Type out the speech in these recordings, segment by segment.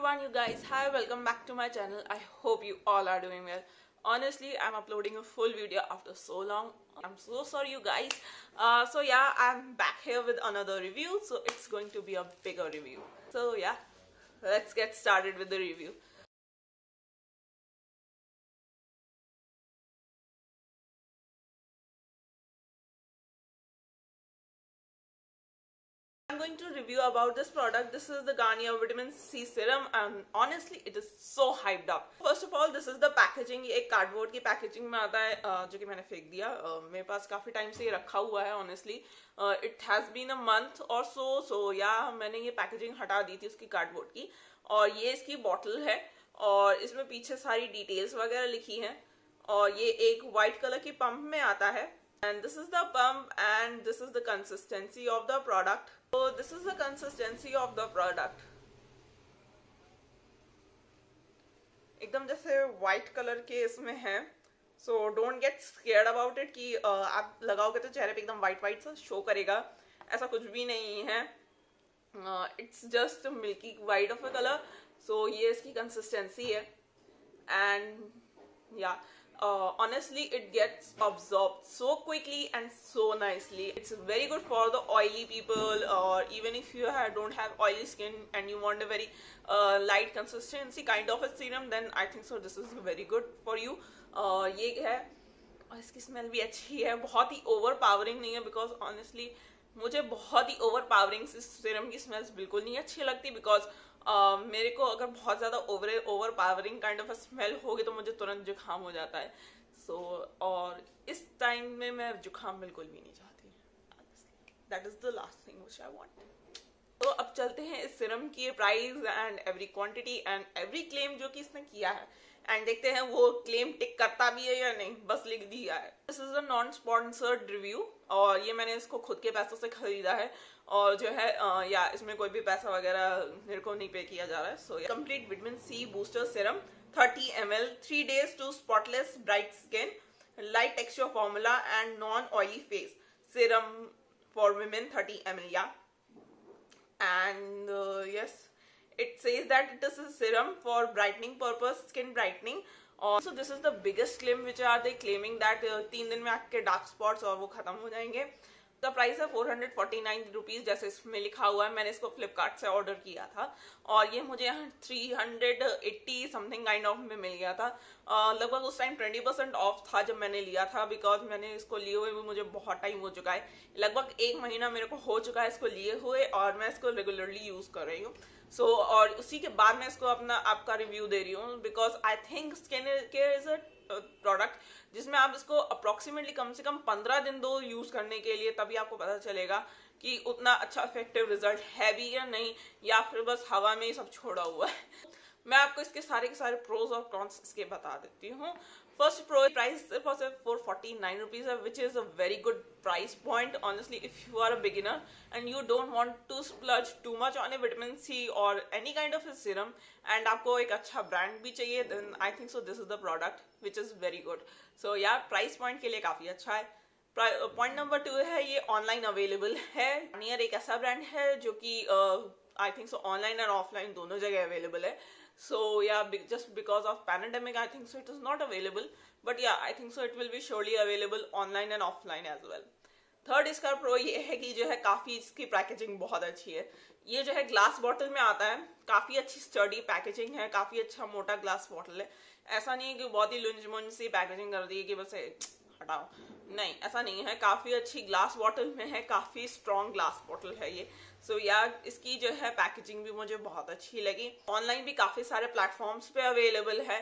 everyone, you guys. Hi, welcome back to my channel. I hope you all are doing well. Honestly, I'm uploading a full video after so long. I'm so sorry, you guys. So yeah, I'm back here with another review. So it's going to be a bigger review. So yeah, let's get started with the review. I'm going to review about this product. This is the Garnier Vitamin C Serum and honestly it is so hyped up. First of all, this is the packaging. ये एक cardboard की packaging में आता है जो कि मैंने फेंक दिया. मेरे पास काफी टाइम से ये रखा हुआ है. Honestly, it has been a month or so yeah, मैंने ये पैकेजिंग हटा दी थी उसकी कार्डबोर्ड की. और ये इसकी बॉटल है और इसमें पीछे सारी डिटेल्स वगैरह लिखी हैं. और ये एक व्हाइट कलर की पंप में आता है. And this is the pump and this is the consistency of the product. So this is the consistency of the product. एकदम जैसे white color के इसमें है. So don't get scared about it कि आप लगाओगे तो चेहरे पे एकदम white सा शो करेगा. ऐसा कुछ भी नहीं है. It's just milky white of a color. So ये इसकी consistency है. And yeah. Honestly, it gets absorbed so quickly and so nicely. It's very good for the oily people, or even if you don't have oily skin and you want a very light consistency kind of a serum, then I think so this is very good for you. ये है और इसकी smell भी अच्छी है. बहुत ही overpowering नहीं है because honestly मुझे बहुत ही overpowering सीरम की स्मेल्स बिल्कुल नहीं अच्छी लगती because मेरे को अगर बहुत ज्यादा ओवरपावरिंग काइंड ऑफ स्मेल होगी तो मुझे तुरंत जुकाम हो जाता है. और इस टाइम में मैं जुकाम बिल्कुल भी नहीं चाहती. That is the last thing which I want. तो अब चलते हैं इस सिरम की price and every quantity and every claim जो कि इसने किया है एंड देखते हैं वो क्लेम टिक करता भी है या नहीं, बस लिख दिया है. This is a non sponsored review और ये मैंने इसको खुद के पैसों से खरीदा है और जो है या इसमें कोई भी पैसा वगैरह मेरे को नहीं पे किया जा रहा है. So complete vitamin C booster serum 30 ml 3 days to spotless bright skin, light texture formula and non-oily face. Serum for women 30 ml. Yeah, and yes, it says that it is a serum for brightening purpose, skin brightening. So this is the biggest claim which are they claiming that 3 दिन में आपके dark spots और वो खत्म हो जाएंगे. का price है 449 रुपीज जैसे इसमें लिखा हुआ है. मैंने इसको फ्लिपकार्ट से ऑर्डर किया था और ये मुझे 380 समथिंग काइंड ऑफ में मिल गया था. लगभग उस टाइम 20% ऑफ था जब मैंने लिया था बिकॉज मैंने इसको लिए हुए भी मुझे बहुत टाइम हो चुका है. लगभग 1 महीना मेरे को हो चुका है इसको लिए हुए और मैं इसको रेगुलरली यूज कर रही हूँ. और उसी के बाद मैं इसको अपना आपका रिव्यू दे रही हूँ because I think skin care is a product जिसमें आप इसको अप्रोक्सीमेटली कम से कम 15 दिन दो यूज करने के लिए, तभी आपको पता चलेगा कि उतना अच्छा इफेक्टिव रिजल्ट है भी या नहीं या फिर बस हवा में ही सब छोड़ा हुआ है. मैं आपको इसके सारे के सारे प्रोज और कॉन्स इसके बता देती हूँ. फर्स्ट प्रो प्राइस सिर्फ और सिर्फ 449 रुपीज है which is a very good price point. Honestly if you are a beginner and you don't want to splurge too much on a vitamin C और any kind of a serum and आपको एक अच्छा brand भी चाहिए, then I think so this is the product which is very good. So yeah price point के लिए काफी अच्छा है. पॉइंट नंबर 2 है ये ऑनलाइन अवेलेबल है. गार्नियर एक ऐसा ब्रांड है जो कि आई think so online and offline दोनों जगह अवेलेबल है. So yeah, just because of pandemic I think so it is not available, but yeah I think so it will be surely available online and offline as well. Third इसका pro ये है कि जो है काफी इसकी packaging बहुत अच्छी है. ये जो है ग्लास बॉटल में आता है, काफी अच्छी स्टडी पैकेजिंग है, काफी अच्छा मोटा ग्लास बॉटल है. ऐसा नहीं है कि बहुत ही लुंज मुंज सी पैकेजिंग कर दी है कि बस हटाओ, नहीं ऐसा नहीं है. काफी अच्छी ग्लास बॉटल में है, काफी स्ट्रॉन्ग ग्लास बॉटल है ये. यार इसकी जो है पैकेजिंग भी मुझे बहुत अच्छी लगी. ऑनलाइन भी काफी सारे प्लेटफॉर्म्स पे अवेलेबल है,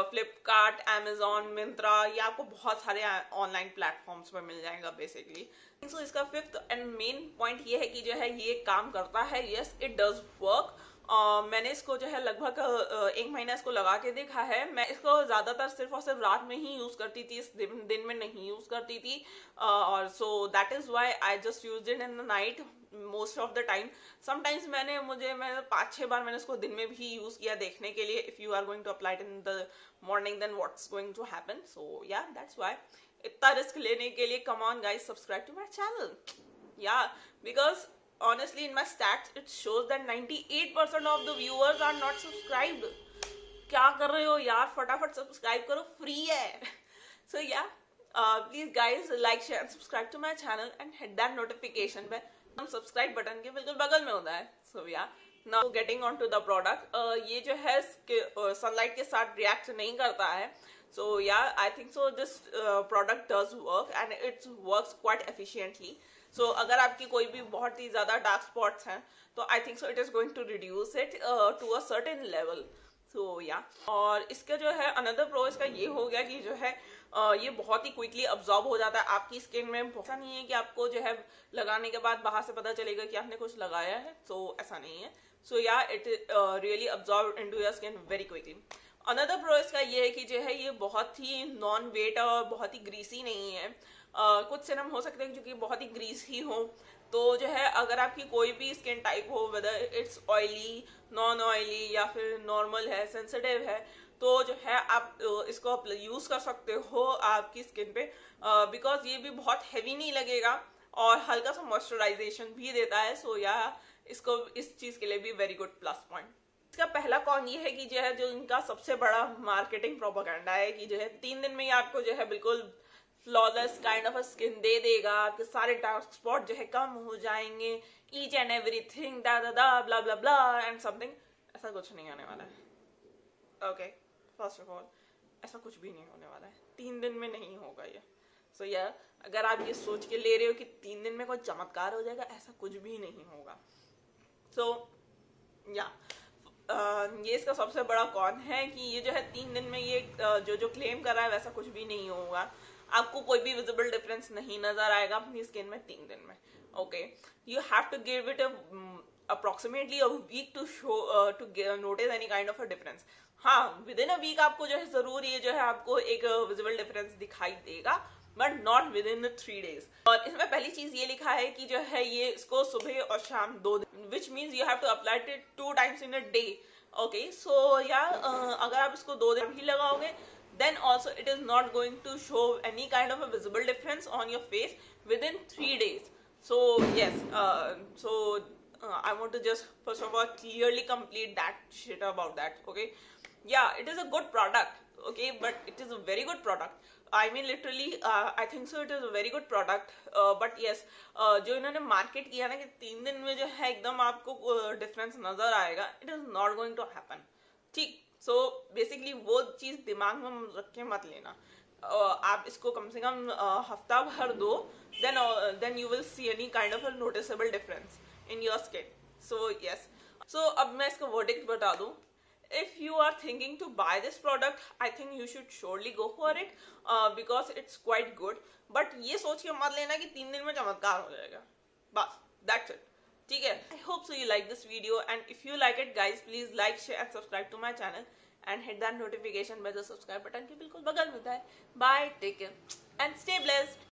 फ्लिपकार्ट, अमेजॉन, मिंत्रा, ये आपको बहुत सारे ऑनलाइन प्लेटफॉर्म्स पे मिल जाएगा बेसिकली. इसका फिफ्थ एंड मेन पॉइंट ये है कि जो है ये काम करता है. Yes it does work. मैंने इसको जो है लगभग 1 महीना इसको लगा के देखा है. मैं इसको ज्यादातर सिर्फ और सिर्फ रात में ही यूज करती थी, इस दिन में नहीं यूज करती थी. और so that is why I just used it in the night most of the time. Sometimes मैंने 5-6 बार मैंने इसको दिन में भी यूज किया देखने के लिए if you are going to apply it in the morning then what's going to happen. So yeah that's why इतना रिस्क लेने के लिए come on guys subscribe to my channel. Yeah because honestly in my stats it shows that 98% of the viewers are not subscribed. क्या कर रहे हो यार, फटाफट सब्सक्राइब करो, फ्री है. So yeah, please guys like, share and subscribe to my channel and hit that notification bell. हम subscribe button के बिल्कुल बगल में होता है. So yeah, now getting on to the product. ये जो है सनलाइट के साथ रिएक्ट नहीं करता है. So yeah, I think so this product does work and it works quite efficiently. So अगर आपकी कोई भी बहुत ही ज़्यादा डार्क स्पॉट्स हैं तो I think so it is going to reduce it to a certain level. So yeah, और इसका जो है another pro इसका ये हो गया कि जो है ये बहुत ही क्विकली अब्जॉर्ब हो जाता है आपकी स्किन में. ऐसा नहीं है कि आपको जो है लगाने के बाद बाहर से पता चलेगा कि आपने कुछ लगाया है. So ऐसा नहीं है. So yeah, it really absorbed into your skin very quickly. Another pro इसका ये है कि जो है ये बहुत ही नॉन वेट और बहुत ही ग्रीसी नहीं है. कुछ सिरम हो सकते हैं जो कि बहुत ही ग्रीसी हो. तो जो है अगर आपकी कोई भी स्किन टाइप हो, whether it's oily, non oily या फिर नॉर्मल है, सेंसिटिव है, तो जो है आप इसको यूज कर सकते हो आपकी स्किन पे. बिकॉज ये भी बहुत हैवी नहीं लगेगा और हल्का सा मॉइस्चराइजेशन भी देता है. सो या इसको इस चीज के लिए भी वेरी गुड प्लस पॉइंट. इसका पहला कौन ये है कि जो है जो इनका सबसे बड़ा मार्केटिंग प्रोपेगेंडा है कि जो है 3 दिन में ही आपको जो है बिल्कुल फ्लॉलेस काइंड ऑफ स्किन दे देगा. आपके सारे डार्क स्पॉट जो है कम हो जाएंगे. ईच एंड एवरीथिंग दा दा दा ब्ला ब्ला ब्ला एंड समथिंग. ऐसा कुछ नहीं होने वाला है. ओके, फर्स्ट ऑफ ऑल ऐसा कुछ भी नहीं होने वाला है. 3 दिन में नहीं होगा ये. सो यार अगर आप ये सोच के ले रहे हो कि 3 दिन में कोई चमत्कार हो जाएगा, ऐसा कुछ भी नहीं होगा. सो या ये इसका सबसे बड़ा कौन है कि ये जो है 3 दिन में ये जो क्लेम कर रहा है वैसा कुछ भी नहीं होगा. आपको कोई भी विजिबल डिफरेंस नहीं नजर आएगा अपनी स्किन में 3 दिन में. Okay, you have to give it approximately a week to show to notice any kind of a difference. हाँ, विद इन अ वीक आपको जो है जरूर ये जो है आपको एक विजिबल डिफरेंस दिखाई देगा, but not with in 3 days. और इसमें पहली चीज ये लिखा है कि जो है ये इसको सुबह और शाम 2 दिन, which means you have to apply it 2 times in a day. Okay, so yeah अगर आप इसको 2 दिन भी लगाओगे then also it is not going to show any kind of a visible difference on your face within 3 days. So yes, I want to just first of all clearly complete that shit about that. Okay, yeah, it is a good product. Okay, but it is a very good product. I mean literally I think so it is a very good product. But yes, जो इन्होंने market किया ना कि 3 दिन में जो है एकदम आपको डिफरेंस नजर आएगा, it is not going to happen. ठीक. सो बेसिकली वो चीज दिमाग में रख के मत लेना. आप इसको कम से कम हफ्ता भर दो, then you will see any kind of a noticeable difference in your skin. So yes, so अब मैं इसका वर्डिक्ट बता दूं. If you are thinking to buy this product, I think you should surely go for it because it's quite good. But ये सोच के मत लेना कि 3 दिन में चमत्कार हो जाएगा. बस, that's it. ठीक है. I hope so you like this video and if you like it guys, please like, share and subscribe to my channel and hit that notification bell. जो subscribe button के बिल्कुल बगल में होता है. Bye, take care and stay blessed.